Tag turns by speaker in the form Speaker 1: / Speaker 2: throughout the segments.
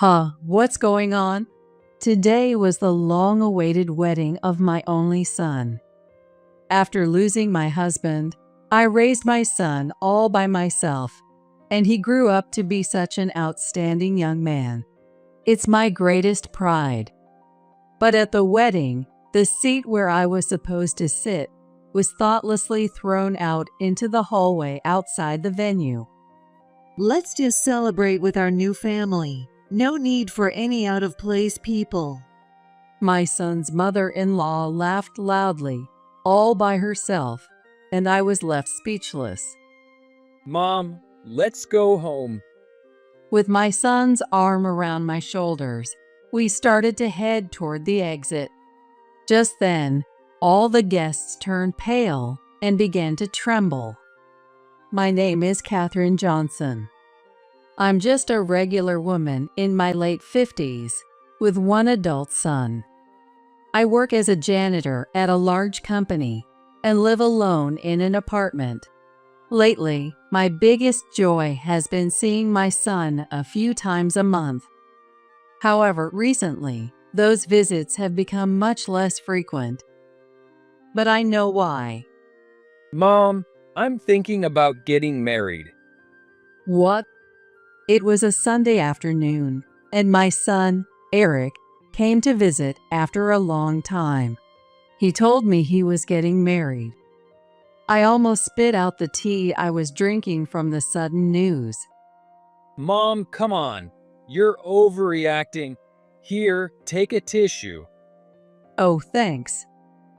Speaker 1: Huh, what's going on? Today was the long-awaited wedding of my only son. After losing my husband, I raised my son all by myself, and he grew up to be such an outstanding young man. It's my greatest pride. But at the wedding, the seat where I was supposed to sit was thoughtlessly thrown out into the hallway outside the venue.
Speaker 2: Let's just celebrate with our new family. No need for any out-of-place people.
Speaker 1: My son's mother-in-law laughed loudly, all by herself, and I was left speechless.
Speaker 3: Mom, let's go home.
Speaker 1: With my son's arm around my shoulders, we started to head toward the exit. Just then, all the guests turned pale and began to tremble. My name is Katherine Johnson. I'm just a regular woman in my late 50s with one adult son. I work as a janitor at a large company and live alone in an apartment. Lately, my biggest joy has been seeing my son a few times a month. However, recently, those visits have become much less frequent. But I know why.
Speaker 3: Mom, I'm thinking about getting married.
Speaker 1: What? It was a Sunday afternoon, and my son, Eric, came to visit after a long time. He told me he was getting married. I almost spit out the tea I was drinking from the sudden news.
Speaker 3: Mom, come on. You're overreacting. Here, take a tissue.
Speaker 1: Oh, thanks.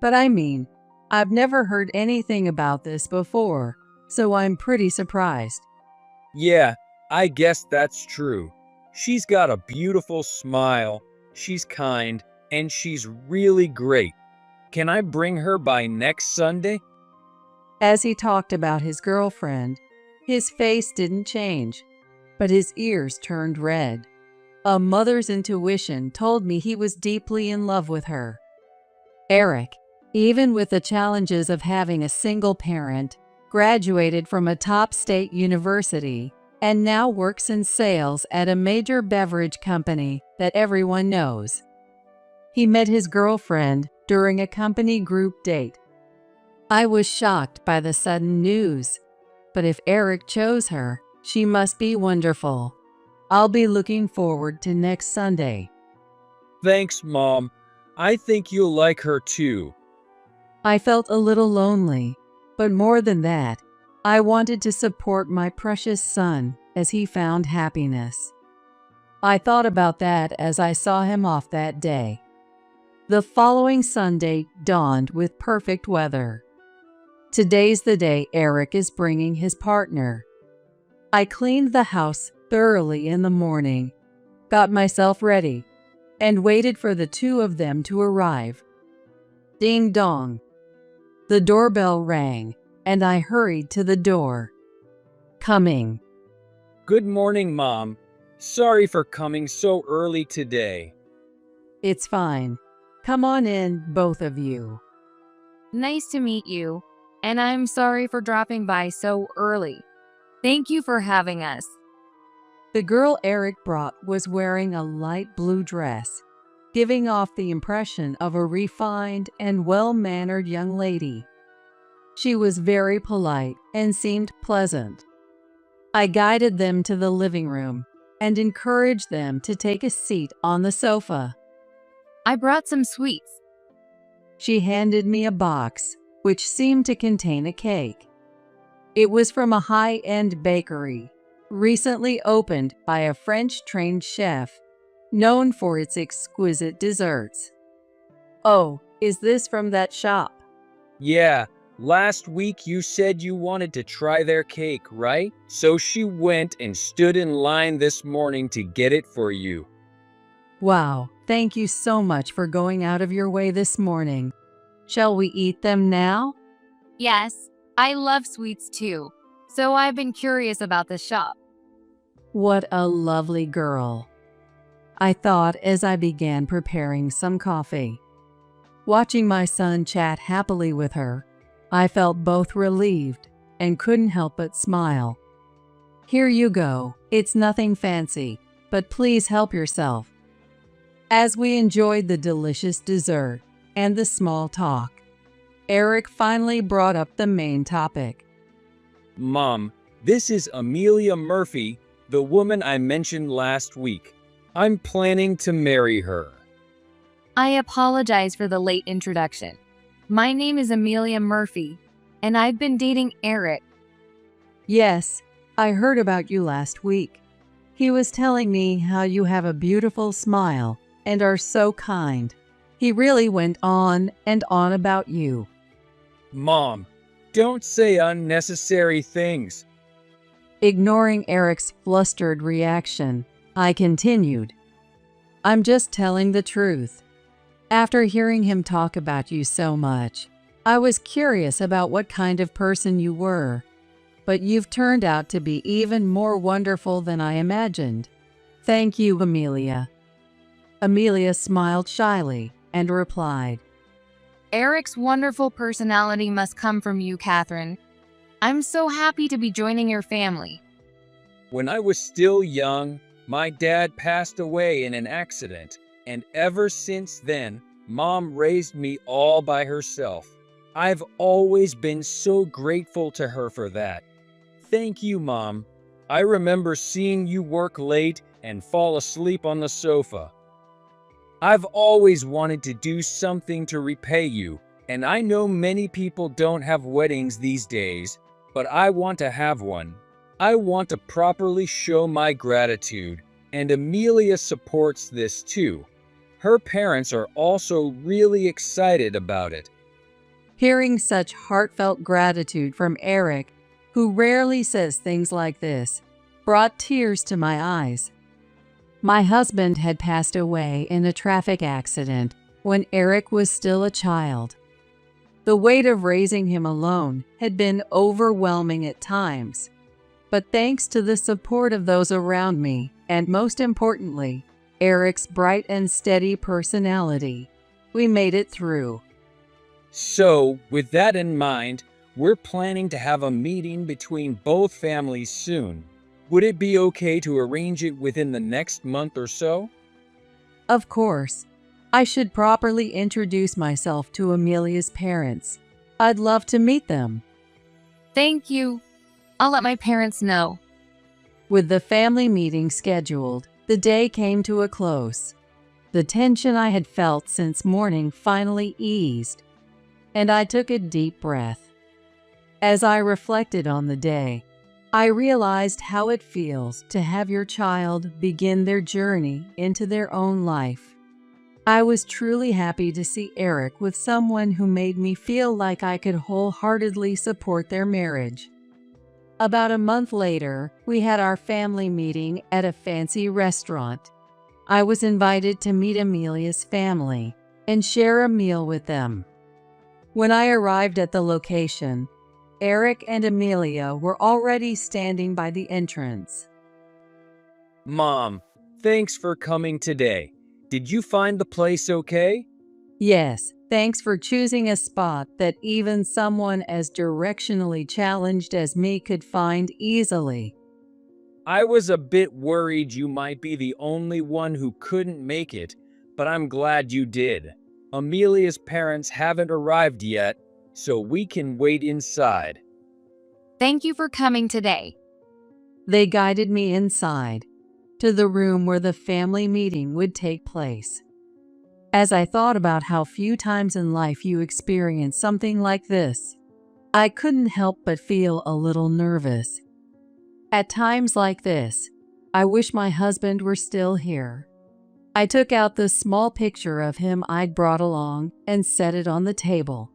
Speaker 1: But I mean, I've never heard anything about this before, so I'm pretty surprised.
Speaker 3: Yeah, I guess that's true. She's got a beautiful smile, she's kind, and she's really great. Can I bring her by next Sunday?
Speaker 1: As he talked about his girlfriend, his face didn't change, but his ears turned red. A mother's intuition told me he was deeply in love with her. Eric, even with the challenges of having a single parent, graduated from a top state university and now works in sales at a major beverage company that everyone knows. He met his girlfriend during a company group date. I was shocked by the sudden news, but if Eric chose her, she must be wonderful. I'll be looking forward to next Sunday.
Speaker 3: Thanks, Mom. I think you'll like her too.
Speaker 1: I felt a little lonely, but more than that, I wanted to support my precious son as he found happiness. I thought about that as I saw him off that day. The following Sunday dawned with perfect weather. Today's the day Eric is bringing his partner. I cleaned the house thoroughly in the morning, got myself ready, and waited for the two of them to arrive. Ding dong. The doorbell rang, and I hurried to the door. Coming.
Speaker 3: Good morning, Mom. Sorry for coming so early today.
Speaker 1: It's fine. Come on in, both of you.
Speaker 4: Nice to meet you, and I'm sorry for dropping by so early. Thank you for having us.
Speaker 1: The girl Eric brought was wearing a light blue dress, giving off the impression of a refined and well-mannered young lady. She was very polite and seemed pleasant. I guided them to the living room and encouraged them to take a seat on the sofa.
Speaker 4: I brought some sweets.
Speaker 1: She handed me a box, which seemed to contain a cake. It was from a high-end bakery, recently opened by a French-trained chef, known for its exquisite desserts. Oh, is this from that shop?
Speaker 3: Yeah, last week you said you wanted to try their cake, right? So she went and stood in line this morning to get it for you.
Speaker 1: Wow, thank you so much for going out of your way this morning. Shall we eat them now?
Speaker 4: Yes, I love sweets too, so I've been curious about this shop.
Speaker 1: What a lovely girl, I thought as I began preparing some coffee. Watching my son chat happily with her, I felt both relieved and couldn't help but smile. Here you go. It's nothing fancy, but please help yourself. As we enjoyed the delicious dessert and the small talk, Eric finally brought up the main topic.
Speaker 3: Mom, this is Amelia Murphy, the woman I mentioned last week. I'm planning to marry her.
Speaker 4: I apologize for the late introduction. My name is Amelia Murphy, and I've been dating Eric.
Speaker 1: Yes, I heard about you last week. He was telling me how you have a beautiful smile and are so kind. He really went on and on about you.
Speaker 3: Mom, don't say unnecessary things.
Speaker 1: Ignoring Eric's flustered reaction, I continued. I'm just telling the truth. After hearing him talk about you so much, I was curious about what kind of person you were, but you've turned out to be even more wonderful than I imagined. Thank you, Amelia. Amelia smiled shyly and replied,
Speaker 4: Eric's wonderful personality must come from you, Catherine. I'm so happy to be joining your family.
Speaker 3: When I was still young, my dad passed away in an accident, and ever since then, Mom raised me all by herself. I've always been so grateful to her for that. Thank you, Mom. I remember seeing you work late and fall asleep on the sofa. I've always wanted to do something to repay you, and I know many people don't have weddings these days, but I want to have one. I want to properly show my gratitude, and Amelia supports this too. Her parents are also really excited about it.
Speaker 1: Hearing such heartfelt gratitude from Eric, who rarely says things like this, brought tears to my eyes. My husband had passed away in a traffic accident when Eric was still a child. The weight of raising him alone had been overwhelming at times, but thanks to the support of those around me, and most importantly, Eric's bright and steady personality, we made it through.
Speaker 3: So, with that in mind, we're planning to have a meeting between both families soon. Would it be okay to arrange it within the next month or so?
Speaker 1: Of course, I should properly introduce myself to Amelia's parents. I'd love to meet them.
Speaker 4: Thank you. I'll let my parents know.
Speaker 1: With the family meeting scheduled, the day came to a close. The tension I had felt since morning finally eased, and I took a deep breath. As I reflected on the day, I realized how it feels to have your child begin their journey into their own life. I was truly happy to see Eric with someone who made me feel like I could wholeheartedly support their marriage. About a month later, we had our family meeting at a fancy restaurant. I was invited to meet Amelia's family and share a meal with them. When I arrived at the location, Eric and Amelia were already standing by the entrance.
Speaker 3: Mom, thanks for coming today. Did you find the place okay?
Speaker 1: Yes, thanks for choosing a spot that even someone as directionally challenged as me could find easily.
Speaker 3: I was a bit worried you might be the only one who couldn't make it, but I'm glad you did. Amelia's parents haven't arrived yet, so we can wait inside.
Speaker 4: Thank you for coming today.
Speaker 1: They guided me inside, to the room where the family meeting would take place. As I thought about how few times in life you experience something like this, I couldn't help but feel a little nervous. At times like this, I wish my husband were still here. I took out the small picture of him I'd brought along and set it on the table.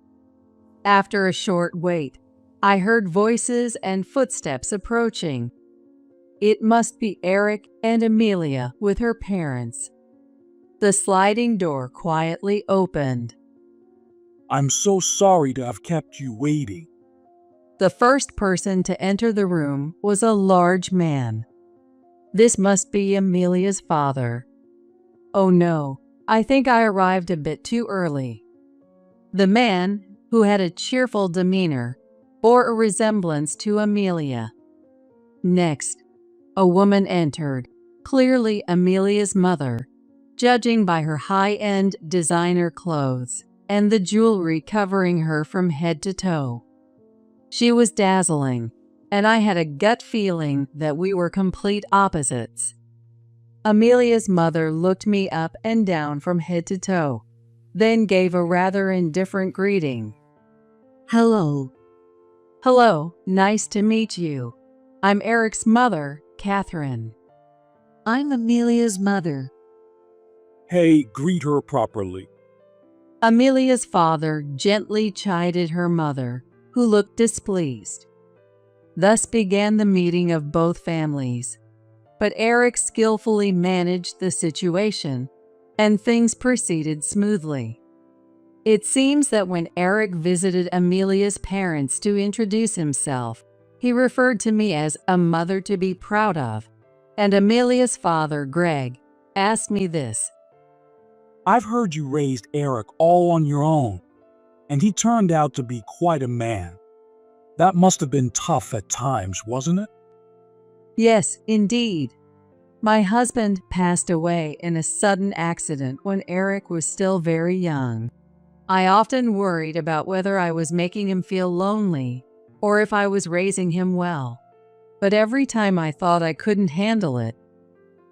Speaker 1: After a short wait, I heard voices and footsteps approaching. It must be Eric and Amelia with her parents. The sliding door quietly opened.
Speaker 5: I'm so sorry to have kept you waiting.
Speaker 1: The first person to enter the room was a large man. This must be Amelia's father. Oh no, I think I arrived a bit too early. The man, who had a cheerful demeanor, bore a resemblance to Amelia. Next, a woman entered, clearly Amelia's mother, judging by her high-end designer clothes and the jewelry covering her from head to toe. She was dazzling, and I had a gut feeling that we were complete opposites. Amelia's mother looked me up and down from head to toe, then gave a rather indifferent greeting.
Speaker 2: Hello.
Speaker 1: Hello, nice to meet you. I'm Eric's mother, Catherine.
Speaker 2: I'm Amelia's mother.
Speaker 5: Hey, greet her properly.
Speaker 1: Amelia's father gently chided her mother, who looked displeased. Thus began the meeting of both families. But Eric skillfully managed the situation, and things proceeded smoothly. It seems that when Eric visited Amelia's parents to introduce himself, he referred to me as a mother to be proud of, and Amelia's father, Greg, asked me this.
Speaker 5: I've heard you raised Eric all on your own, and he turned out to be quite a man. That must have been tough at times, wasn't it?
Speaker 1: Yes, indeed. My husband passed away in a sudden accident when Eric was still very young. I often worried about whether I was making him feel lonely or if I was raising him well. But every time I thought I couldn't handle it,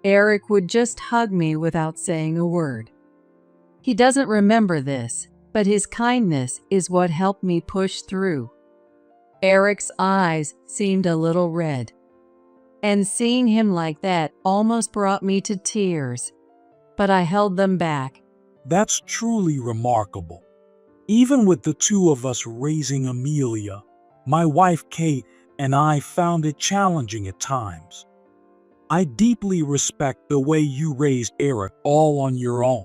Speaker 1: Eric would just hug me without saying a word. He doesn't remember this, but his kindness is what helped me push through. Eric's eyes seemed a little red, and seeing him like that almost brought me to tears, but I held them back.
Speaker 5: That's truly remarkable. Even with the two of us raising Amelia, my wife Kate and I found it challenging at times. I deeply respect the way you raised Eric all on your own.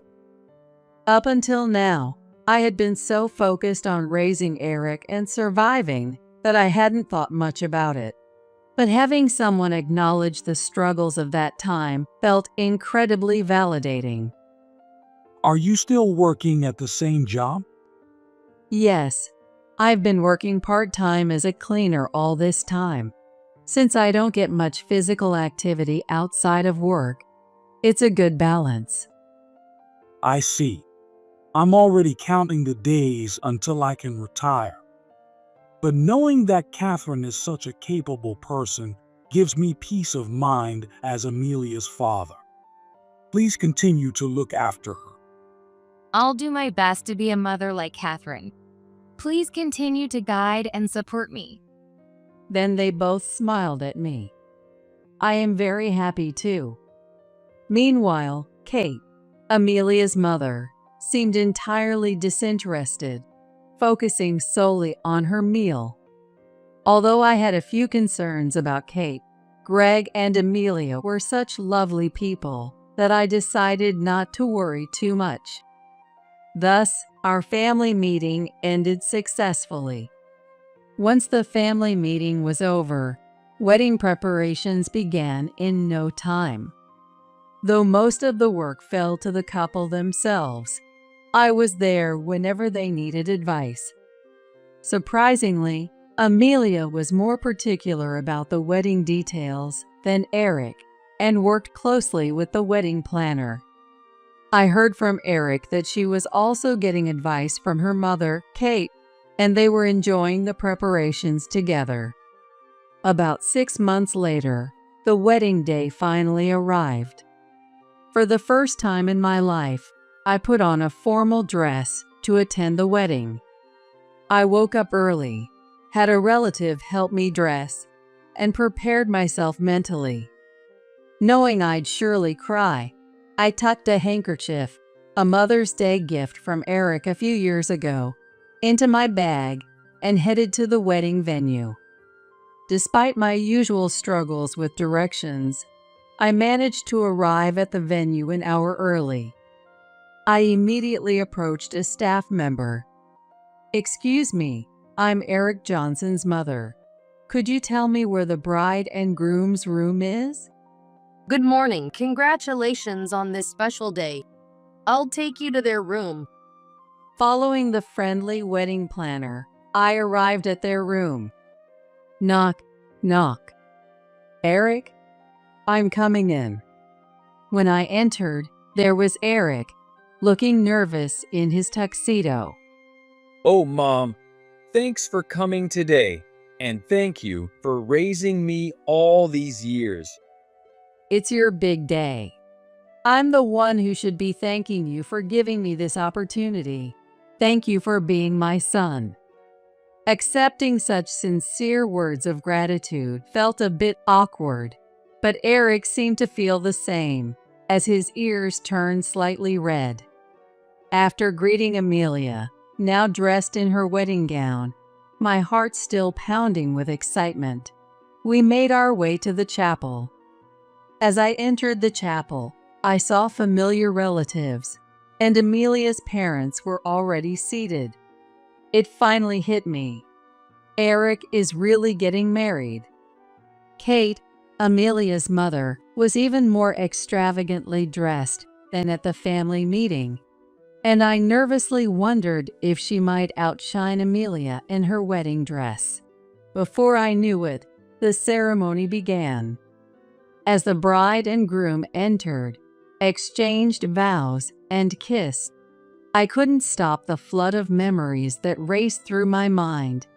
Speaker 1: Up until now, I had been so focused on raising Eric and surviving that I hadn't thought much about it. But having someone acknowledge the struggles of that time felt incredibly validating.
Speaker 5: Are you still working at the same job?
Speaker 1: Yes, I've been working part-time as a cleaner all this time. Since I don't get much physical activity outside of work, it's a good balance.
Speaker 5: I see. I'm already counting the days until I can retire. But knowing that Catherine is such a capable person gives me peace of mind as Amelia's father. Please continue to look after her.
Speaker 4: I'll do my best to be a mother like Catherine. Please continue to guide and support me.
Speaker 1: Then they both smiled at me. I am very happy too. Meanwhile, Kate, Amelia's mother, seemed entirely disinterested, focusing solely on her meal. Although I had a few concerns about Kate, Greg and Amelia were such lovely people that I decided not to worry too much. Thus, our family meeting ended successfully. Once the family meeting was over, wedding preparations began in no time. Though most of the work fell to the couple themselves, I was there whenever they needed advice. Surprisingly, Amelia was more particular about the wedding details than Eric and worked closely with the wedding planner. I heard from Eric that she was also getting advice from her mother, Kate, and they were enjoying the preparations together. About 6 months later, the wedding day finally arrived. For the first time in my life, I put on a formal dress to attend the wedding. I woke up early, had a relative help me dress, and prepared myself mentally. Knowing I'd surely cry, I tucked a handkerchief, a Mother's Day gift from Eric a few years ago, into my bag and headed to the wedding venue. Despite my usual struggles with directions, I managed to arrive at the venue an hour early. I immediately approached a staff member. "Excuse me, I'm Eric Johnson's mother. Could you tell me where the bride and groom's room is?"
Speaker 6: Good morning. Congratulations on this special day. I'll take you to their room.
Speaker 1: Following the friendly wedding planner, I arrived at their room. Knock, knock. "Eric, I'm coming in." When I entered, there was Eric, looking nervous in his tuxedo.
Speaker 3: Oh, Mom, thanks for coming today, and thank you for raising me all these years.
Speaker 1: It's your big day. I'm the one who should be thanking you for giving me this opportunity. Thank you for being my son. Accepting such sincere words of gratitude felt a bit awkward, but Eric seemed to feel the same, as his ears turned slightly red. After greeting Amelia, now dressed in her wedding gown, my heart still pounding with excitement, we made our way to the chapel. As I entered the chapel, I saw familiar relatives, and Amelia's parents were already seated. It finally hit me. Eric is really getting married. Kate, Amelia's mother, was even more extravagantly dressed than at the family meeting, and I nervously wondered if she might outshine Amelia in her wedding dress. Before I knew it, the ceremony began. As the bride and groom entered, exchanged vows, and kissed, I couldn't stop the flood of memories that raced through my mind,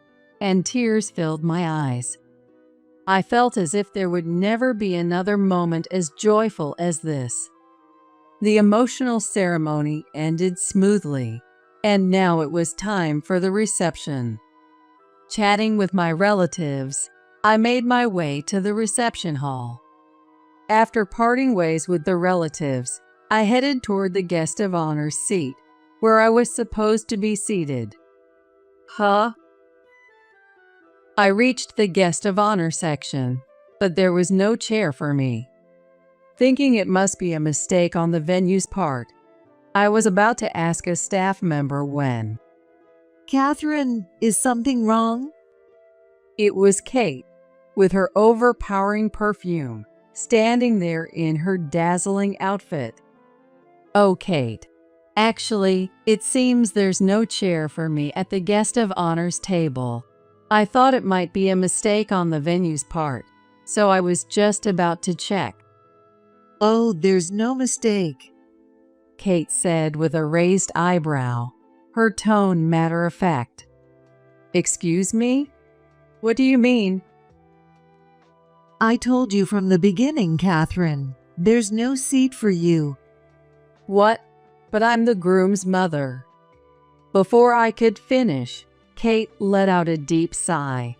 Speaker 1: and tears filled my eyes. I felt as if there would never be another moment as joyful as this. The emotional ceremony ended smoothly, and now it was time for the reception. Chatting with my relatives, I made my way to the reception hall. After parting ways with the relatives, I headed toward the guest of honor's seat, where I was supposed to be seated. I reached the guest of honor section, but there was no chair for me. Thinking it must be a mistake on the venue's part, I was about to ask a staff member when
Speaker 2: Catherine, is something wrong?
Speaker 1: it was Kate, with her overpowering perfume, standing there in her dazzling outfit. Oh, Kate. Actually, it seems there's no chair for me at the guest of honor's table. I thought it might be a mistake on the venue's part, so I was just about to check,
Speaker 2: Oh, there's no mistake.
Speaker 1: Kate said with a raised eyebrow, her tone matter-of-fact. Excuse me? What do you mean?
Speaker 2: I told you from the beginning, Catherine. There's no seat for you.
Speaker 1: What? But I'm the groom's mother. Before I could finish, Kate let out a deep sigh.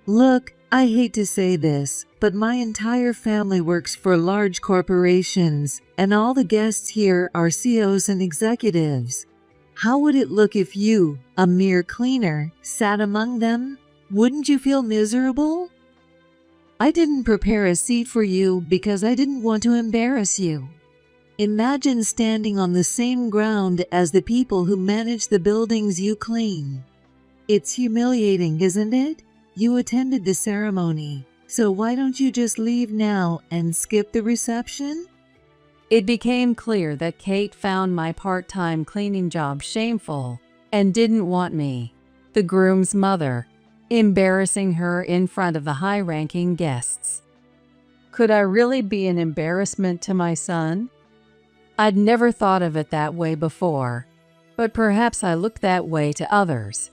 Speaker 2: Look, I hate to say this, but my entire family works for large corporations, and all the guests here are CEOs and executives. How would it look if you, a mere cleaner, sat among them? Wouldn't you feel miserable? I didn't prepare a seat for you because I didn't want to embarrass you. Imagine standing on the same ground as the people who manage the buildings you clean. It's humiliating, isn't it? You attended the ceremony, so why don't you just leave now and skip the reception?
Speaker 1: It became clear that Kate found my part-time cleaning job shameful and didn't want me, the groom's mother, embarrassing her in front of the high-ranking guests. Could I really be an embarrassment to my son? I'd never thought of it that way before, but perhaps I looked that way to others.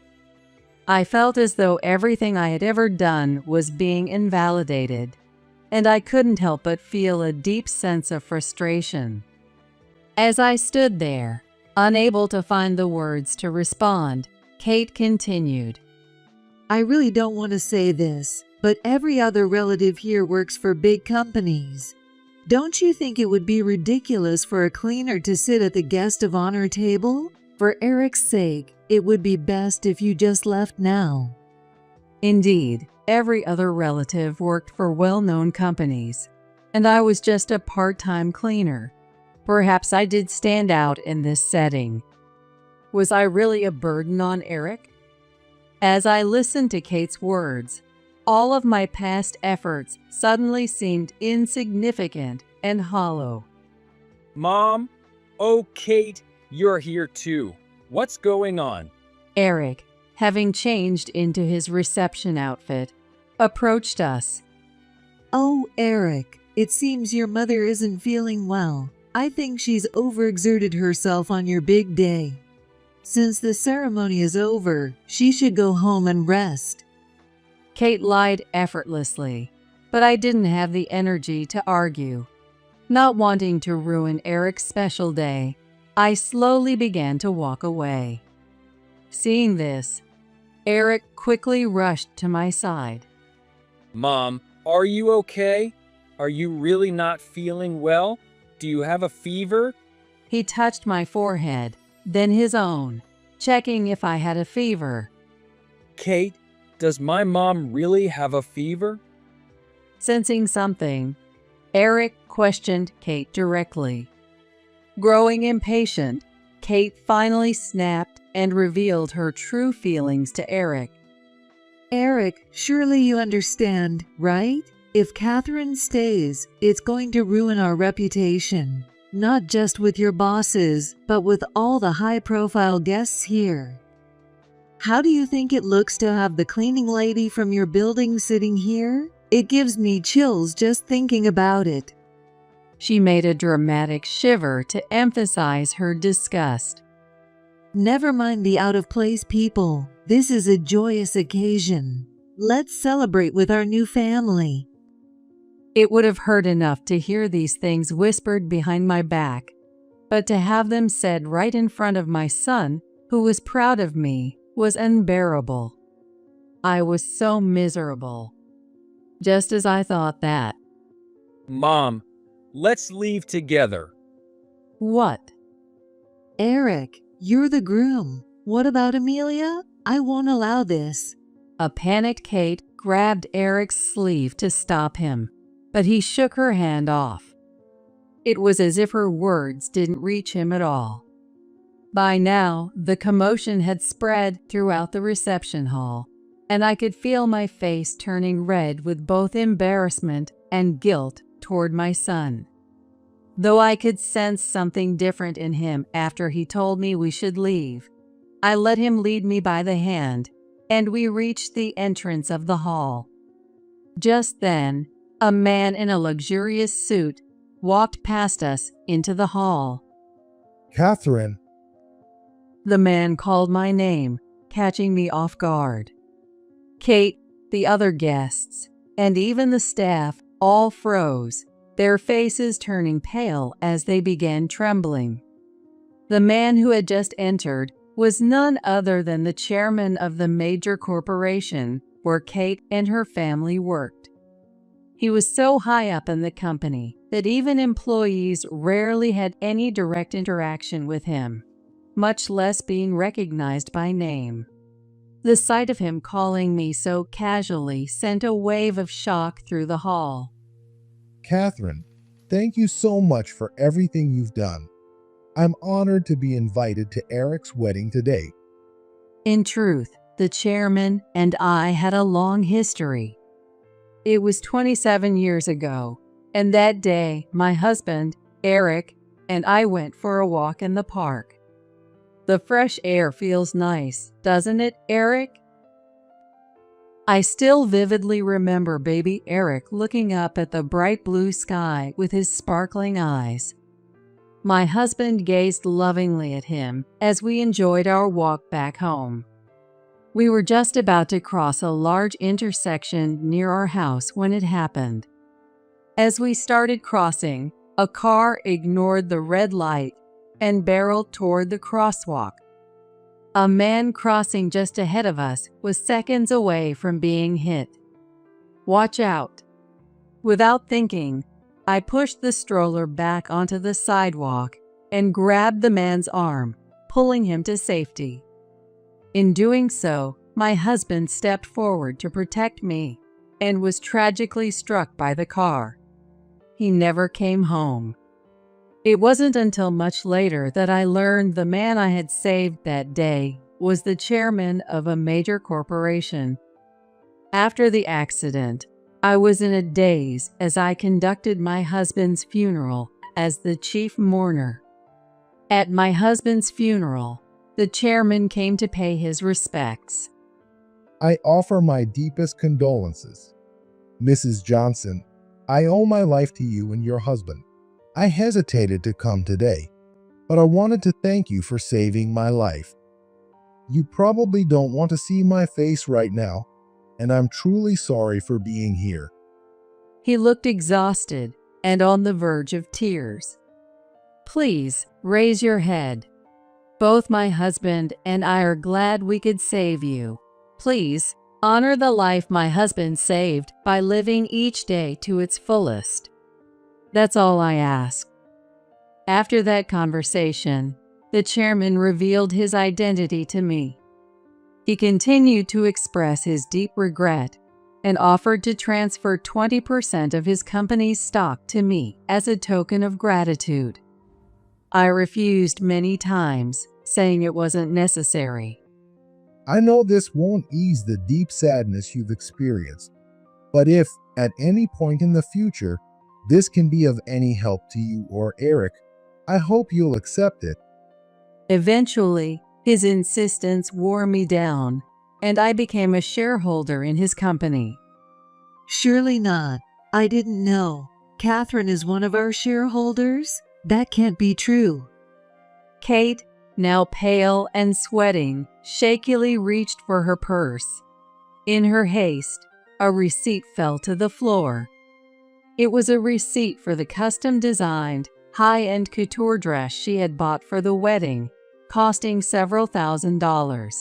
Speaker 1: I felt as though everything I had ever done was being invalidated, and I couldn't help but feel a deep sense of frustration. As I stood there, unable to find the words to respond, Kate continued.
Speaker 2: I really don't want to say this, but every other relative here works for big companies. Don't you think it would be ridiculous for a cleaner to sit at the guest of honor table? For Eric's sake, it would be best if you just left now.
Speaker 1: Indeed, every other relative worked for well-known companies, and I was just a part-time cleaner. Perhaps I did stand out in this setting. Was I really a burden on Eric? As I listened to Kate's words, all of my past efforts suddenly seemed insignificant and hollow.
Speaker 3: Mom? Oh, Kate, you're here too. What's going on?
Speaker 1: Eric, having changed into his reception outfit, approached us.
Speaker 2: Oh, Eric, It seems your mother isn't feeling well. I think she's overexerted herself on your big day. Since the ceremony is over, she should go home and rest.
Speaker 1: Kate lied effortlessly, but I didn't have the energy to argue. Not wanting to ruin Eric's special day, I slowly began to walk away. Seeing this, Eric quickly rushed to my side.
Speaker 3: Mom, are you okay? Are you really not feeling well? Do you have a fever?
Speaker 1: He touched my forehead, then his own, checking if I had a fever.
Speaker 3: Kate, does my mom really have a fever?
Speaker 1: Sensing something, Eric questioned Kate directly. Growing impatient, Kate finally snapped and revealed her true feelings to Eric.
Speaker 2: Eric, surely you understand, right? If Catherine stays, it's going to ruin our reputation. Not just with your bosses, but with all the high-profile guests here. How do you think it looks to have the cleaning lady from your building sitting here? It gives me chills just thinking about it.
Speaker 1: She made a dramatic shiver to emphasize her disgust.
Speaker 2: Never mind the out-of-place people. This is a joyous occasion. Let's celebrate with our new family.
Speaker 1: It would have hurt enough to hear these things whispered behind my back, but to have them said right in front of my son, who was proud of me, was unbearable. I was so miserable. Just as I thought that.
Speaker 3: Mom, let's leave together.
Speaker 1: What?
Speaker 2: Eric, you're the groom. What about Amelia? I won't allow this.
Speaker 1: A panicked Kate grabbed Eric's sleeve to stop him, but he shook her hand off. It was as if her words didn't reach him at all. By now, the commotion had spread throughout the reception hall, and I could feel my face turning red with both embarrassment and guilt toward my son. Though I could sense something different in him after he told me we should leave, I let him lead me by the hand, and we reached the entrance of the hall. Just then, a man in a luxurious suit walked past us into the hall.
Speaker 7: Catherine.
Speaker 1: The man called my name, catching me off guard. Kate, the other guests, and even the staff all froze, their faces turning pale as they began trembling. The man who had just entered was none other than the chairman of the major corporation where Kate and her family worked. He was so high up in the company that even employees rarely had any direct interaction with him, much less being recognized by name. The sight of him calling me so casually sent a wave of shock through the hall.
Speaker 7: Catherine, thank you so much for everything you've done. I'm honored to be invited to Eric's wedding today.
Speaker 1: In truth, the chairman and I had a long history. It was 27 years ago, and that day my husband, Eric, and I went for a walk in the park. The fresh air feels nice, doesn't it, Eric? I still vividly remember baby Eric looking up at the bright blue sky with his sparkling eyes. My husband gazed lovingly at him as we enjoyed our walk back home. We were just about to cross a large intersection near our house when it happened. As we started crossing, a car ignored the red light and barreled toward the crosswalk. A man crossing just ahead of us was seconds away from being hit. Watch out! Without thinking, I pushed the stroller back onto the sidewalk and grabbed the man's arm, pulling him to safety. In doing so, my husband stepped forward to protect me and was tragically struck by the car. He never came home. It wasn't until much later that I learned the man I had saved that day was the chairman of a major corporation. After the accident, I was in a daze as I conducted my husband's funeral as the chief mourner. At my husband's funeral, the chairman came to pay his respects.
Speaker 7: I offer my deepest condolences. Mrs. Johnson, I owe my life to you and your husband. I hesitated to come today, but I wanted to thank you for saving my life. You probably don't want to see my face right now, and I'm truly sorry for being here.
Speaker 1: He looked exhausted and on the verge of tears. Please raise your head. Both my husband and I are glad we could save you. Please honor the life my husband saved by living each day to its fullest. That's all I ask. After that conversation, the chairman revealed his identity to me. He continued to express his deep regret and offered to transfer 20% of his company's stock to me as a token of gratitude. I refused many times, saying it wasn't necessary.
Speaker 7: I know this won't ease the deep sadness you've experienced, but if, at any point in the future, this can be of any help to you or Eric, I hope you'll accept it.
Speaker 1: Eventually, his insistence wore me down, and I became a shareholder in his company.
Speaker 2: Surely not. I didn't know. Catherine is one of our shareholders? That can't be true.
Speaker 1: Kate, now pale and sweating, shakily reached for her purse. In her haste, a receipt fell to the floor. It was a receipt for the custom-designed, high-end couture dress she had bought for the wedding, costing several $1,000s.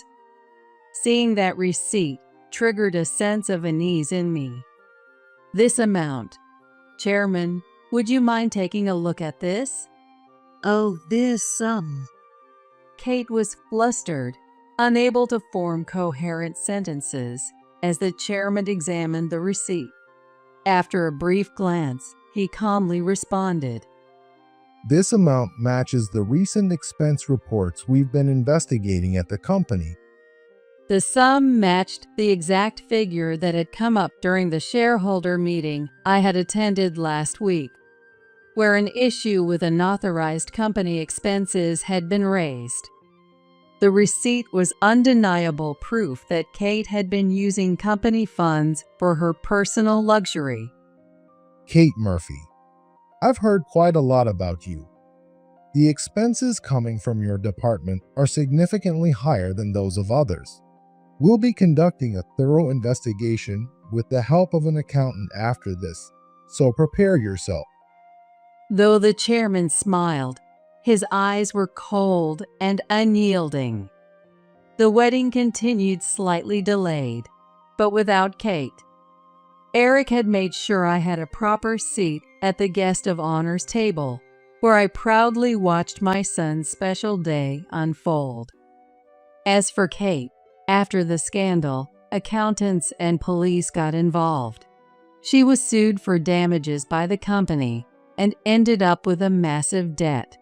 Speaker 1: Seeing that receipt triggered a sense of unease in me. This amount. Chairman, would you mind taking a look at this?
Speaker 2: Oh, this,
Speaker 1: Kate was flustered, unable to form coherent sentences, as the chairman examined the receipt. After a brief glance, he calmly responded,
Speaker 7: This amount matches the recent expense reports we've been investigating at the company.
Speaker 1: The sum matched the exact figure that had come up during the shareholder meeting I had attended last week, where an issue with unauthorized company expenses had been raised. The receipt was undeniable proof that Kate had been using company funds for her personal luxury.
Speaker 7: Kate Murphy, I've heard quite a lot about you. The expenses coming from your department are significantly higher than those of others. We'll be conducting a thorough investigation with the help of an accountant after this, so prepare yourself.
Speaker 1: Though the chairman smiled, his eyes were cold and unyielding. The wedding continued slightly delayed, but without Kate. Eric had made sure I had a proper seat at the guest of honor's table, where I proudly watched my son's special day unfold. As for Kate, after the scandal, accountants and police got involved. She was sued for damages by the company and ended up with a massive debt.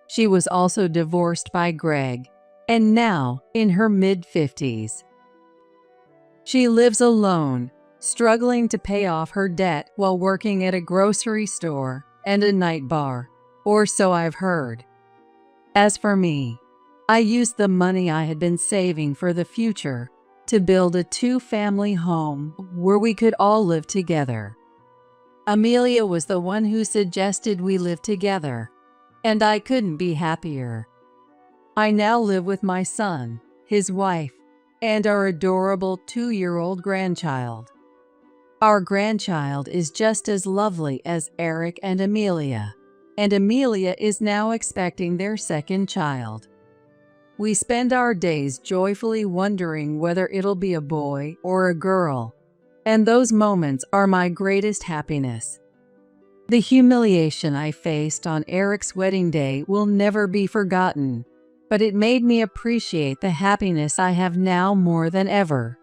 Speaker 1: She was also divorced by Greg, and now in her mid-50s. She lives alone, struggling to pay off her debt while working at a grocery store and a night bar, or so I've heard. As for me, I used the money I had been saving for the future to build a two-family home where we could all live together. Amelia was the one who suggested we live together, and I couldn't be happier. I now live with my son, his wife, and our adorable 2-year-old grandchild. Our grandchild is just as lovely as Eric and Amelia is now expecting their second child. We spend our days joyfully wondering whether it'll be a boy or a girl, and those moments are my greatest happiness. The humiliation I faced on Eric's wedding day will never be forgotten, but it made me appreciate the happiness I have now more than ever.